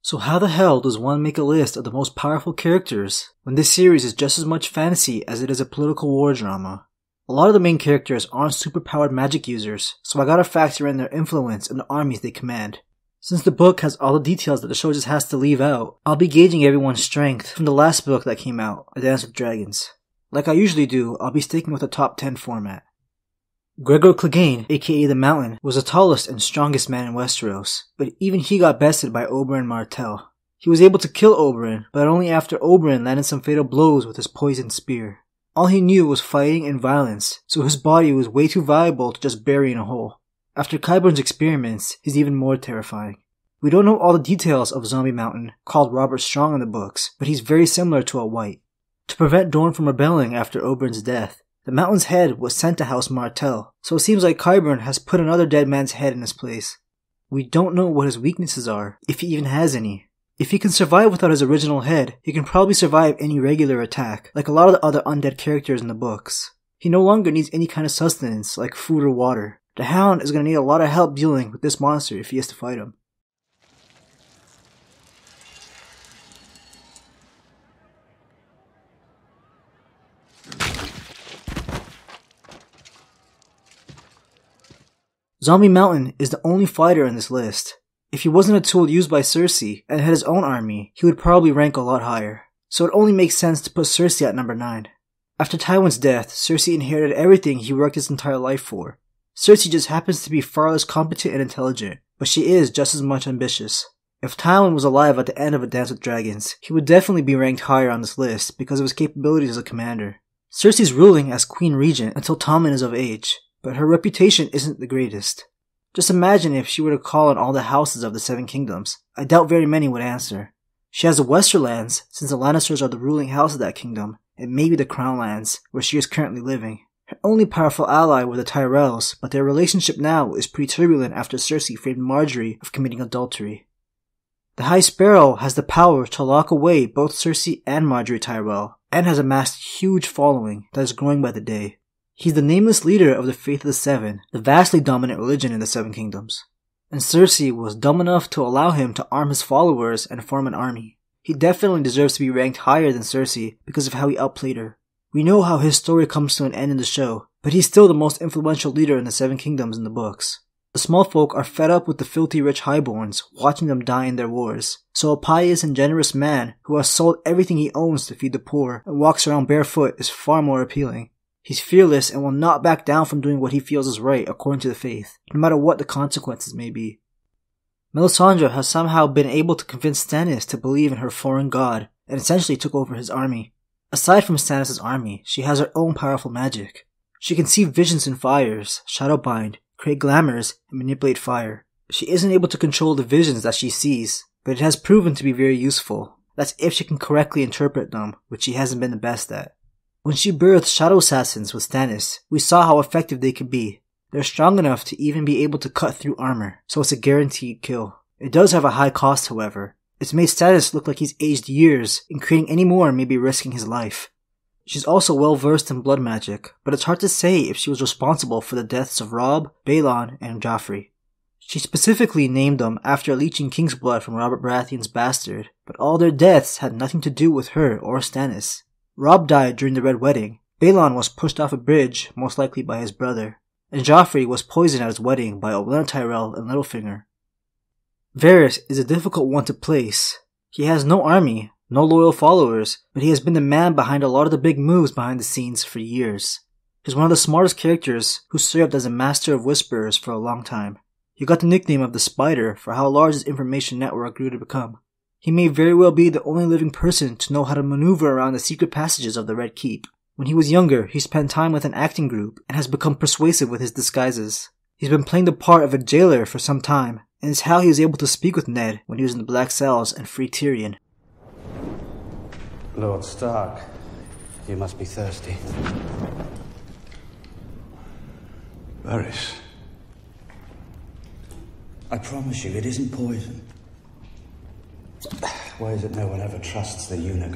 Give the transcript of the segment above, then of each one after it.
So how the hell does one make a list of the most powerful characters when this series is just as much fantasy as it is a political war drama? A lot of the main characters aren't superpowered magic users, so I gotta factor in their influence and the armies they command. Since the book has all the details that the show just has to leave out, I'll be gauging everyone's strength from the last book that came out, A Dance with Dragons. Like I usually do, I'll be sticking with a top 10 format. Gregor Clegane, aka the Mountain, was the tallest and strongest man in Westeros, but even he got bested by Oberyn Martell. He was able to kill Oberyn, but only after Oberyn landed some fatal blows with his poisoned spear. All he knew was fighting and violence, so his body was way too valuable to just bury in a hole. After Qyburn's experiments, he's even more terrifying. We don't know all the details of Zombie Mountain, called Robert Strong in the books, but he's very similar to a White. To prevent Dorne from rebelling after Oberyn's death, the Mountain's head was sent to House Martell, so it seems like Qyburn has put another dead man's head in his place. We don't know what his weaknesses are, if he even has any. If he can survive without his original head, he can probably survive any regular attack, like a lot of the other undead characters in the books. He no longer needs any kind of sustenance, like food or water. The Hound is going to need a lot of help dealing with this monster if he has to fight him. Zombie Mountain is the only fighter in this list. If he wasn't a tool used by Cersei and had his own army, he would probably rank a lot higher. So it only makes sense to put Cersei at number 9. After Tywin's death, Cersei inherited everything he worked his entire life for. Cersei just happens to be far less competent and intelligent, but she is just as much ambitious. If Tywin was alive at the end of A Dance with Dragons, he would definitely be ranked higher on this list because of his capabilities as a commander. Cersei's ruling as Queen Regent until Tommen is of age, but her reputation isn't the greatest. Just imagine if she were to call on all the houses of the Seven Kingdoms. I doubt very many would answer. She has the Westerlands, since the Lannisters are the ruling house of that kingdom, and maybe the Crownlands, where she is currently living. Her only powerful ally were the Tyrells, but their relationship now is pretty turbulent after Cersei framed Margaery of committing adultery. The High Sparrow has the power to lock away both Cersei and Margaery Tyrell, and has amassed a huge following that is growing by the day. He's the nameless leader of the Faith of the Seven, the vastly dominant religion in the Seven Kingdoms. And Cersei was dumb enough to allow him to arm his followers and form an army. He definitely deserves to be ranked higher than Cersei because of how he outplayed her. We know how his story comes to an end in the show, but he's still the most influential leader in the Seven Kingdoms in the books. The small folk are fed up with the filthy rich highborns, watching them die in their wars. So a pious and generous man who has sold everything he owns to feed the poor and walks around barefoot is far more appealing. He's fearless and will not back down from doing what he feels is right according to the faith, no matter what the consequences may be. Melisandre has somehow been able to convince Stannis to believe in her foreign god, and essentially took over his army. Aside from Stannis' army, she has her own powerful magic. She can see visions in fires, shadowbind, create glamours, and manipulate fire. She isn't able to control the visions that she sees, but it has proven to be very useful. That's if she can correctly interpret them, which she hasn't been the best at. When she birthed Shadow Assassins with Stannis, we saw how effective they could be. They're strong enough to even be able to cut through armor, so it's a guaranteed kill. It does have a high cost, however. It's made Stannis look like he's aged years, and creating any more may be risking his life. She's also well versed in blood magic, but it's hard to say if she was responsible for the deaths of Robb, Balon, and Joffrey. She specifically named them after leeching King's blood from Robert Baratheon's bastard, but all their deaths had nothing to do with her or Stannis. Robb died during the Red Wedding, Balon was pushed off a bridge, most likely by his brother, and Joffrey was poisoned at his wedding by Olenna Tyrell and Littlefinger. Varys is a difficult one to place. He has no army, no loyal followers, but he has been the man behind a lot of the big moves behind the scenes for years. He's one of the smartest characters who served as a master of whisperers for a long time. He got the nickname of the Spider for how large his information network grew to become. He may very well be the only living person to know how to maneuver around the secret passages of the Red Keep. When he was younger, he spent time with an acting group and has become persuasive with his disguises. He's been playing the part of a jailer for some time, and it's how he was able to speak with Ned when he was in the Black Cells and free Tyrion. Lord Stark, you must be thirsty. Varys. I promise you, it isn't poison. Why is it no one ever trusts the eunuch?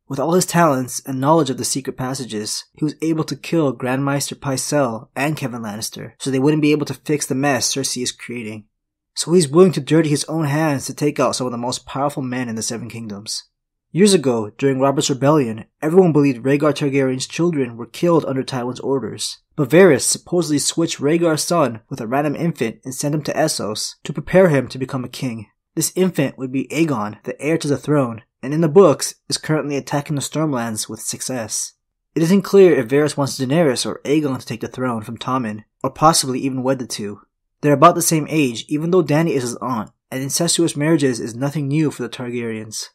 With all his talents and knowledge of the secret passages, he was able to kill Grandmaster Pycelle and Kevin Lannister, so they wouldn't be able to fix the mess Cersei is creating. So he's willing to dirty his own hands to take out some of the most powerful men in the Seven Kingdoms. Years ago, during Robert's Rebellion, everyone believed Rhaegar Targaryen's children were killed under Tywin's orders, but Varys supposedly switched Rhaegar's son with a random infant and sent him to Essos to prepare him to become a king. This infant would be Aegon, the heir to the throne, and in the books is currently attacking the Stormlands with success. It isn't clear if Varys wants Daenerys or Aegon to take the throne from Tommen, or possibly even wed the two. They're about the same age, even though Dany is his aunt, and incestuous marriages is nothing new for the Targaryens.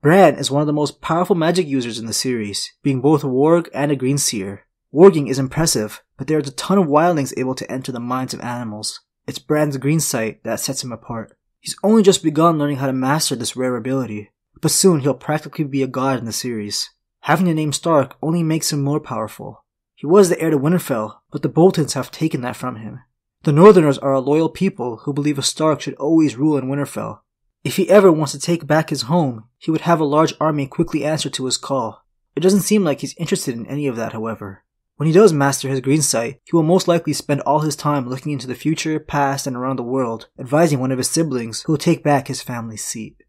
Bran is one of the most powerful magic users in the series, being both a warg and a greenseer. Warging is impressive, but there is a ton of wildlings able to enter the minds of animals. It's Bran's green sight that sets him apart. He's only just begun learning how to master this rare ability, but soon he'll practically be a god in the series. Having the name Stark only makes him more powerful. He was the heir to Winterfell, but the Boltons have taken that from him. The Northerners are a loyal people who believe a Stark should always rule in Winterfell. If he ever wants to take back his home, he would have a large army quickly answer to his call. It doesn't seem like he's interested in any of that, however. When he does master his green sight, he will most likely spend all his time looking into the future, past, and around the world, advising one of his siblings who will take back his family's seat.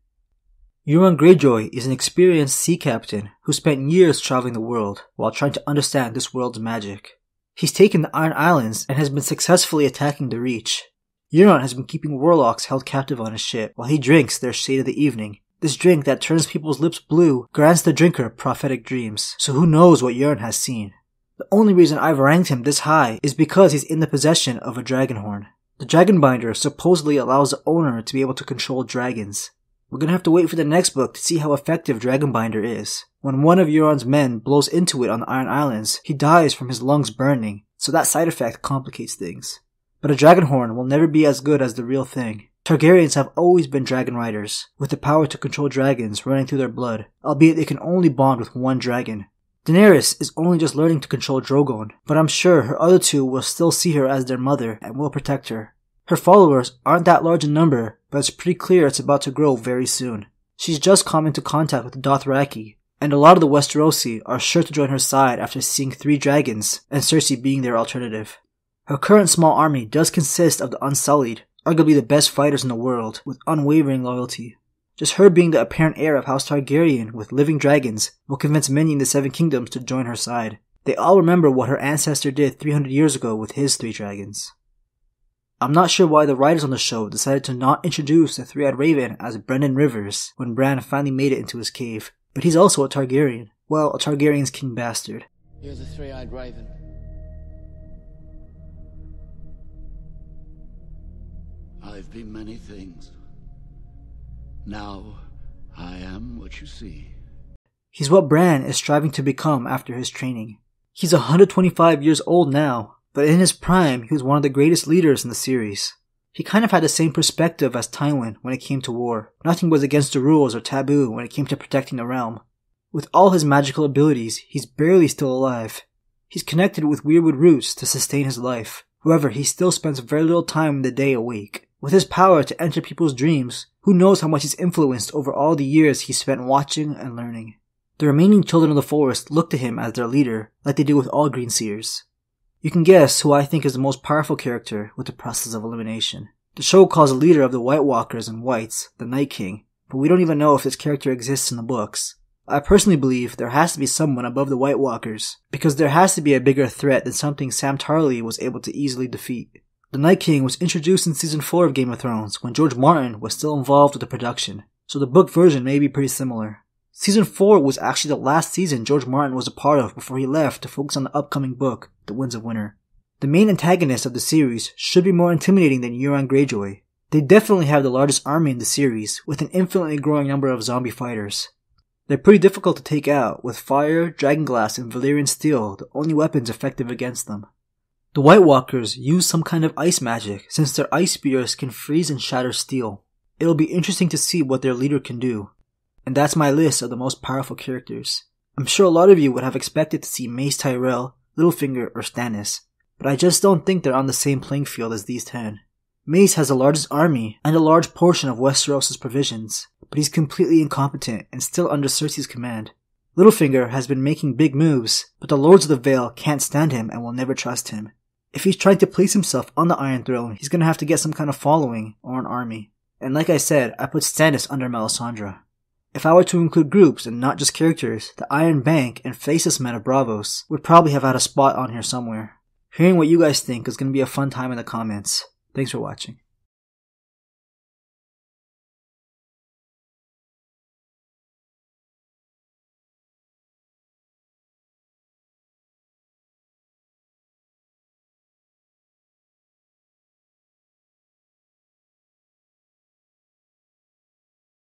Euron Greyjoy is an experienced sea captain who spent years traveling the world while trying to understand this world's magic. He's taken the Iron Islands and has been successfully attacking the Reach. Euron has been keeping warlocks held captive on his ship while he drinks their Shade of the Evening. This drink that turns people's lips blue grants the drinker prophetic dreams, so who knows what Euron has seen. The only reason I've ranked him this high is because he's in the possession of a dragonhorn. The Dragonbinder supposedly allows the owner to be able to control dragons. We're gonna have to wait for the next book to see how effective Dragonbinder is. When one of Euron's men blows into it on the Iron Islands, he dies from his lungs burning, so that side effect complicates things. But a dragonhorn will never be as good as the real thing. Targaryens have always been dragon riders, with the power to control dragons running through their blood, albeit they can only bond with one dragon. Daenerys is only just learning to control Drogon, but I'm sure her other two will still see her as their mother and will protect her. Her followers aren't that large in number, but it's pretty clear it's about to grow very soon. She's just come into contact with the Dothraki, and a lot of the Westerosi are sure to join her side after seeing 3 dragons, and Cersei being their alternative. Her current small army does consist of the Unsullied, arguably the best fighters in the world, with unwavering loyalty. Just her being the apparent heir of House Targaryen with living dragons will convince many in the Seven Kingdoms to join her side. They all remember what her ancestor did 300 years ago with his 3 dragons. I'm not sure why the writers on the show decided to not introduce the 3-eyed raven as Brendan Rivers when Bran finally made it into his cave, but he's also a Targaryen. Well, a Targaryen's king bastard. You're the 3-eyed raven. I've been many things. Now, I am what you see. He's what Bran is striving to become after his training. He's 125 years old now, but in his prime, he was one of the greatest leaders in the series. He kind of had the same perspective as Tywin when it came to war. Nothing was against the rules or taboo when it came to protecting the realm. With all his magical abilities, he's barely still alive. He's connected with weirwood roots to sustain his life. However, he still spends very little time in the day awake. With his power to enter people's dreams, who knows how much he's influenced over all the years he spent watching and learning. The remaining children of the forest look to him as their leader, like they do with all greenseers. You can guess who I think is the most powerful character with the process of elimination. The show calls the leader of the White Walkers and Whites the Night King, but we don't even know if this character exists in the books. I personally believe there has to be someone above the White Walkers, because there has to be a bigger threat than something Sam Tarly was able to easily defeat. The Night King was introduced in Season 4 of Game of Thrones when George Martin was still involved with the production, so the book version may be pretty similar. Season 4 was actually the last season George Martin was a part of before he left to focus on the upcoming book, The Winds of Winter. The main antagonists of the series should be more intimidating than Euron Greyjoy. They definitely have the largest army in the series, with an infinitely growing number of zombie fighters. They're pretty difficult to take out, with fire, dragonglass, and Valyrian steel the only weapons effective against them. The White Walkers use some kind of ice magic, since their ice spears can freeze and shatter steel. It'll be interesting to see what their leader can do. And that's my list of the most powerful characters. I'm sure a lot of you would have expected to see Mace Tyrell, Littlefinger, or Stannis, but I just don't think they're on the same playing field as these 10. Mace has the largest army and a large portion of Westeros' provisions, but he's completely incompetent and still under Cersei's command. Littlefinger has been making big moves, but the Lords of the Vale can't stand him and will never trust him. If he's trying to place himself on the Iron Throne, he's gonna have to get some kind of following or an army. And like I said, I put Stannis under Melisandre. If I were to include groups and not just characters, the Iron Bank and Faceless Men of Braavos would probably have had a spot on here somewhere. Hearing what you guys think is gonna be a fun time in the comments. Thanks for watching.